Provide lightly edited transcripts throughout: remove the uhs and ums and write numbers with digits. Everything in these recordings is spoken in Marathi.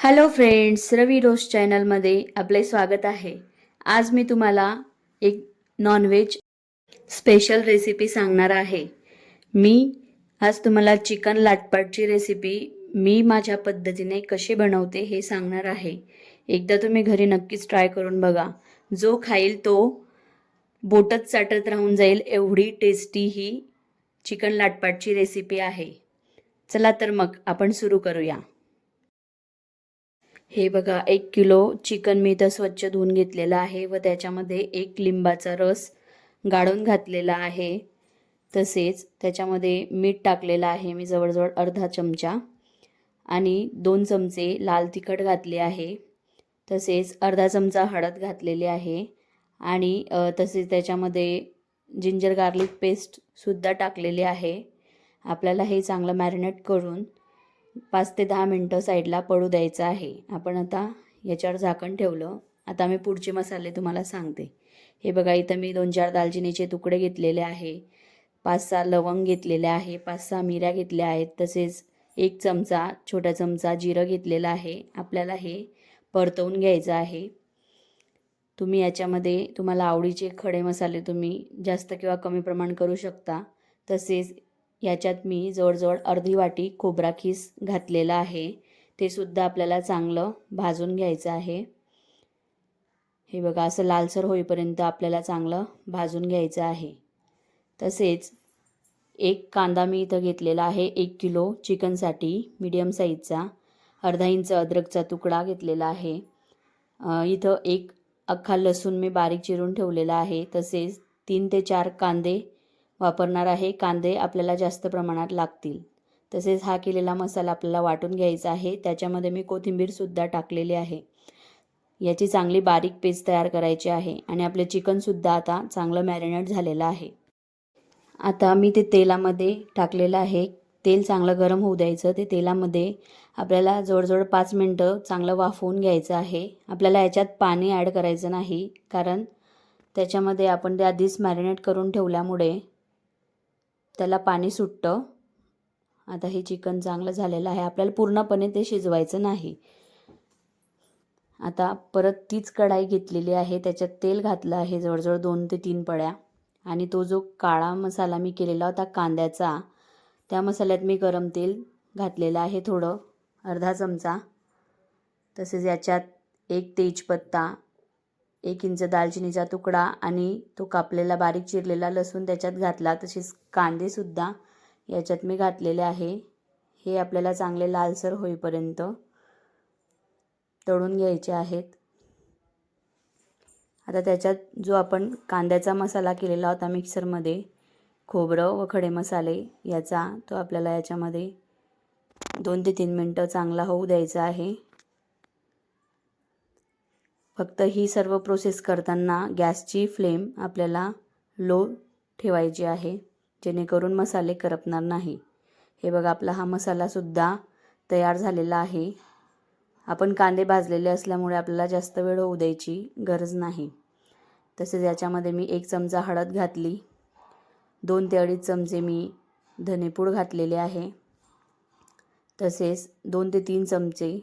हॅलो फ्रेंड्स, रवी रोस्ट चॅनलमध्ये आपले स्वागत आहे. आज मी तुम्हाला एक नॉनव्हेज स्पेशल रेसिपी सांगणार आहे. मी आज तुम्हाला चिकन लाटपाटची रेसिपी मी माझ्या पद्धतीने कशी बनवते हे सांगणार आहे. एकदा तुम्ही घरी नक्कीच ट्राय करून बघा. जो खाईल तो बोटच चाटत राहून जाईल एवढी टेस्टी ही चिकन लाटपाटची रेसिपी आहे. चला तर मग आपण सुरू करूया. हे बघा, 1 किलो चिकन मी इथं स्वच्छ धुवून घेतलेलं आहे व त्याच्यामध्ये 1 लिंबाचा रस गाळून घातलेला आहे. तसेच त्याच्यामध्ये मीठ टाकलेलं आहे मी जवळजवळ अर्धा चमचा आणि 2 चमचे लाल तिखट घातले आहे. तसेच अर्धा चमचा हळद घातलेली आहे आणि तसेच त्याच्यामध्ये जिंजर गार्लिक पेस्टसुद्धा टाकलेली आहे. आपल्याला हे चांगलं मॅरिनेट करून 5 ते 10 मिनटं साईडला पडू द्यायचं आहे. आपण आता याच्यावर झाकण ठेवलं. आता मी पुढचे मसाले तुम्हाला सांगते. हे बघा, इथं मी 2-4 दालचिनीचे तुकडे घेतलेले आहे, 5-6 लवंग घेतलेले आहे, 5-6 मिऱ्या घेतल्या आहेत. तसेच 1 चमचा छोटा चमचा जिरं घेतलेलं आहे. आपल्याला हे परतवून घ्यायचं आहे. तुम्ही याच्यामध्ये तुम्हाला आवडीचे खडे मसाले तुम्ही जास्त किंवा कमी प्रमाण करू शकता. तसेच याच्यात मी जवळजवळ अर्धी वाटी खोबरा खीस घातलेला आहे. ते सुद्धा आपल्याला चांगलं भाजून घ्यायचं आहे. हे बघा, असं लालसर होईपर्यंत आपल्याला चांगलं भाजून घ्यायचं आहे. तसेच 1 कांदा मी इथं घेतलेला आहे 1 किलो चिकनसाठी मीडियम साईजचा. अर्धा इंच अद्रकचा तुकडा घेतलेला आहे. इथं 1 अख्खा लसूण मी बारीक चिरून ठेवलेला आहे. तसेच 3 ते 4 कांदे वापरणार आहे. कांदे आपल्याला जास्त प्रमाणात लागतील. तसेच हा केलेला मसाला आपल्याला वाटून घ्यायचा आहे. त्याच्यामध्ये मी कोथिंबीरसुद्धा टाकलेली आहे. याची चांगली बारीक पेस्ट तयार करायची आहे आणि आपले चिकनसुद्धा आता चांगलं मॅरिनेट झालेलं आहे. आता मी ते तेलामध्ये टाकलेलं आहे. तेल चांगलं गरम होऊ द्यायचं. ते तेलामध्ये आपल्याला जवळजवळ 5 मिनटं चांगलं वाफवून घ्यायचं आहे. आपल्याला याच्यात पाणी ॲड करायचं नाही, कारण त्याच्यामध्ये आपण ते आधीच मॅरिनेट करून ठेवल्यामुळे त्याला पाणी सुटतं. आता हे चिकन चांगलं झालेलं आहे. आपल्याला पूर्णपणे ते शिजवायचं नाही. आता परत तीच कढाई घेतलेली आहे. त्याच्यात तेल घातलं आहे जवळजवळ 2 ते 3 पळ्या आणि तो जो काळा मसाला मी केलेला होता कांद्याचा, त्या मसाल्यात मी गरम तेल घातलेलं आहे थोडं, अर्धा चमचा. तसेच याच्यात 1 तेजपत्ता, 1 इंच दालचिनीचा तुकडा आणि तो कापलेला बारीक चिरलेला लसूण त्याच्यात घातला. तसेच कांदेसुद्धा याच्यात मी घातलेले आहे. हे आपल्याला चांगले लालसर होईपर्यंत तळून घ्यायचे आहेत. आता त्याच्यात जो आपण कांद्याचा मसाला केलेला होता मिक्सरमध्ये, खोबरं व खडे मसाले याचा, तो आपल्याला याच्यामध्ये 2 ते 3 मिनटं चांगला होऊ द्यायचा आहे. फक्त ही सर्व प्रोसेस करताना गॅसची फ्लेम आपल्याला लो ठेवायची आहे, जेणेकरून मसाले करपणार नाही. हे बघा, आपला हा मसालासुद्धा तयार झालेला आहे. आपण कांदे भाजलेले असल्यामुळे आपल्याला जास्त वेळ होऊ द्यायची गरज नाही. तसेच याच्यामध्ये मी 1 चमचा हळद घातली, 2 ते 2.5 चमचे मी धनेपूड घातलेले आहे. तसेच 2 ते 3 चमचे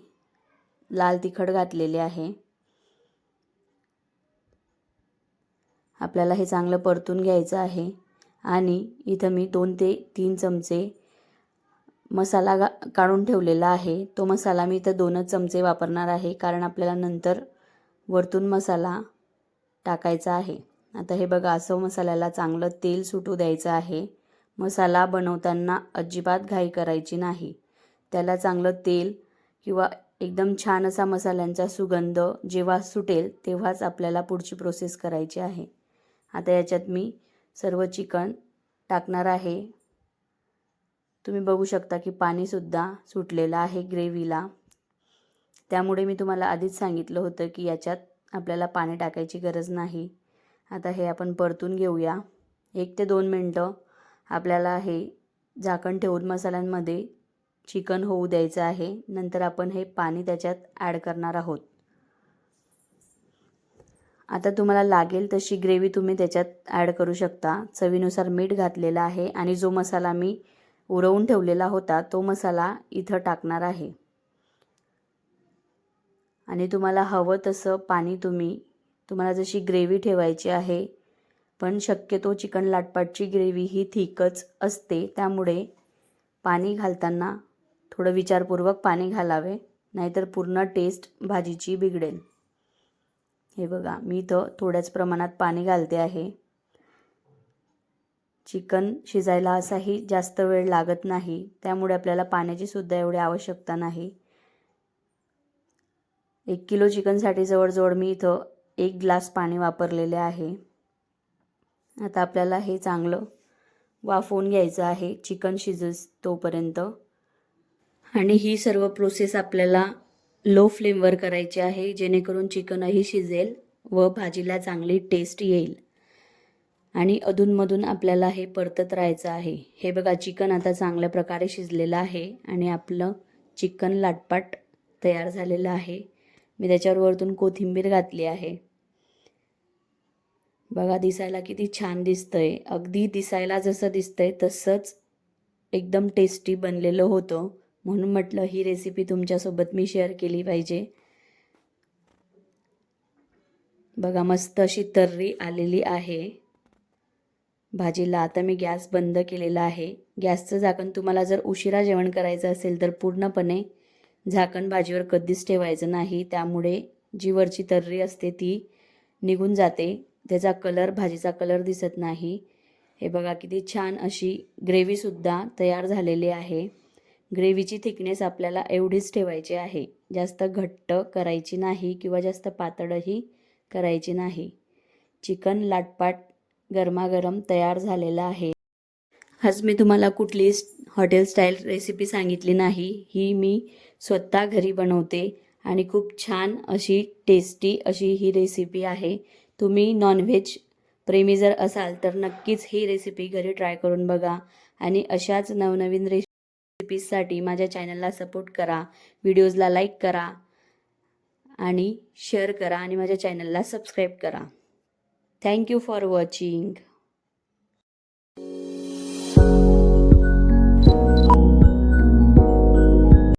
लाल तिखट घातलेले आहे. आपल्याला हे चांगलं परतून घ्यायचं आहे आणि इथं मी 2 ते 3 चमचे मसाला काढून ठेवलेला आहे. तो मसाला मी इथं 2च चमचे वापरणार आहे, कारण आपल्याला नंतर वरतून मसाला टाकायचा आहे. आता हे बघा, असं मसाल्याला चांगलं तेल सुटू द्यायचं आहे. मसाला बनवताना अजिबात घाई करायची नाही. त्याला चांगलं तेल किंवा एकदम छान असा मसाल्यांचा सुगंध जेव्हा सुटेल तेव्हाच आपल्याला पुढची प्रोसेस करायची आहे. आता याच्यात मी सर्व चिकन टाकणार आहे. तुम्ही बघू शकता की पाणीसुद्धा सुटलेलं आहे ग्रेव्हीला. त्यामुळे मी तुम्हाला आधीच सांगितलं होतं की याच्यात आपल्याला पाणी टाकायची गरज नाही. आता हे आपण परतून घेऊया. 1 ते 2 मिनटं आपल्याला हे झाकण ठेवून मसाल्यांमध्ये चिकन होऊ द्यायचं आहे. नंतर आपण हे पाणी त्याच्यात ॲड करणार आहोत. आता तुम्हाला लागेल तशी ग्रेव्ही तुम्ही त्याच्यात ॲड करू शकता. चवीनुसार मीठ घातलेलं आहे आणि जो मसाला मी उरवून ठेवलेला होता तो मसाला इथं टाकणार आहे. आणि तुम्हाला हवं तसं पाणी तुम्हाला जशी ग्रेव्ही ठेवायची आहे, पण शक्यतो चिकन लाटपाटची ग्रेव्ही ही थिकच असते, त्यामुळे पाणी घालताना थोडं विचारपूर्वक पाणी घालावे, नाहीतर पूर्ण टेस्ट भाजीची बिघडेल. हे बघा, मी इथं थोड्याच प्रमाणात पाणी घालते आहे. चिकन शिजायला असाही जास्त वेळ लागत नाही, त्यामुळे आपल्याला पाण्याची सुद्धा एवढी आवश्यकता नाही. 1 किलो चिकनसाठी जवळजवळ मी इथं 1 ग्लास पाणी वापरलेले आहे. आता आपल्याला हे चांगलं वाफवून घ्यायचं आहे चिकन शिजेस तोपर्यंत. आणि ही सर्व प्रोसेस आपल्याला लो फ्लेमवर करायची आहे, जेणेकरून चिकनही शिजेल व भाजीला चांगली टेस्ट येईल. आणि अधूनमधून आपल्याला हे परतत राहायचं आहे. हे बघा, चिकन आता चांगल्या प्रकारे शिजलेलं आहे आणि आपलं चिकन लाटपाट तयार झालेलं आहे. मी त्याच्यावर वरतून कोथिंबीर घातली आहे. बघा, दिसायला किती छान दिसतंय. अगदी दिसायला जसं दिसतंय तसंच एकदम टेस्टी बनलेलं होतं, म्हणून म्हटलं ही रेसिपी तुमच्यासोबत मी शेअर केली पाहिजे. बघा, मस्त अशी तर्री आलेली आहे भाजीला. आता मी गॅस बंद केलेला आहे. गॅसचं झाकण तुम्हाला जर उशिरा जेवण करायचं असेल तर पूर्णपणे झाकण भाजीवर कधीच ठेवायचं नाही, त्यामुळे जी वरची तर्री असते ती निघून जाते, त्याचा कलर, भाजीचा कलर दिसत नाही. हे बघा, किती छान अशी ग्रेव्हीसुद्धा तयार झालेली आहे. ग्रेव्हीची थिकनेस आपल्याला एवढीच ठेवायची आहे, जास्त घट्ट करायची नाही किंवा जास्त पातळही करायची नाही. चिकन लाटपाट गरमागरम तयार झालेला आहे. आज मी तुम्हाला कुठली हॉटेल स्टाईल रेसिपी सांगितली नाही, ही मी स्वतः घरी बनवते आणि खूप छान अशी टेस्टी अशी ही रेसिपी आहे. तुम्ही नॉनव्हेज प्रेमी जर असाल तर नक्कीच ही रेसिपी घरी ट्राय करून बघा आणि अशाच नवनवीन रेसिपीजसाठी माझ्या चॅनलला सपोर्ट करा, व्हिडिओजला लाईक करा आणि शेअर करा आणि माझ्या चॅनलला सबस्क्राईब करा. Thank you for watching.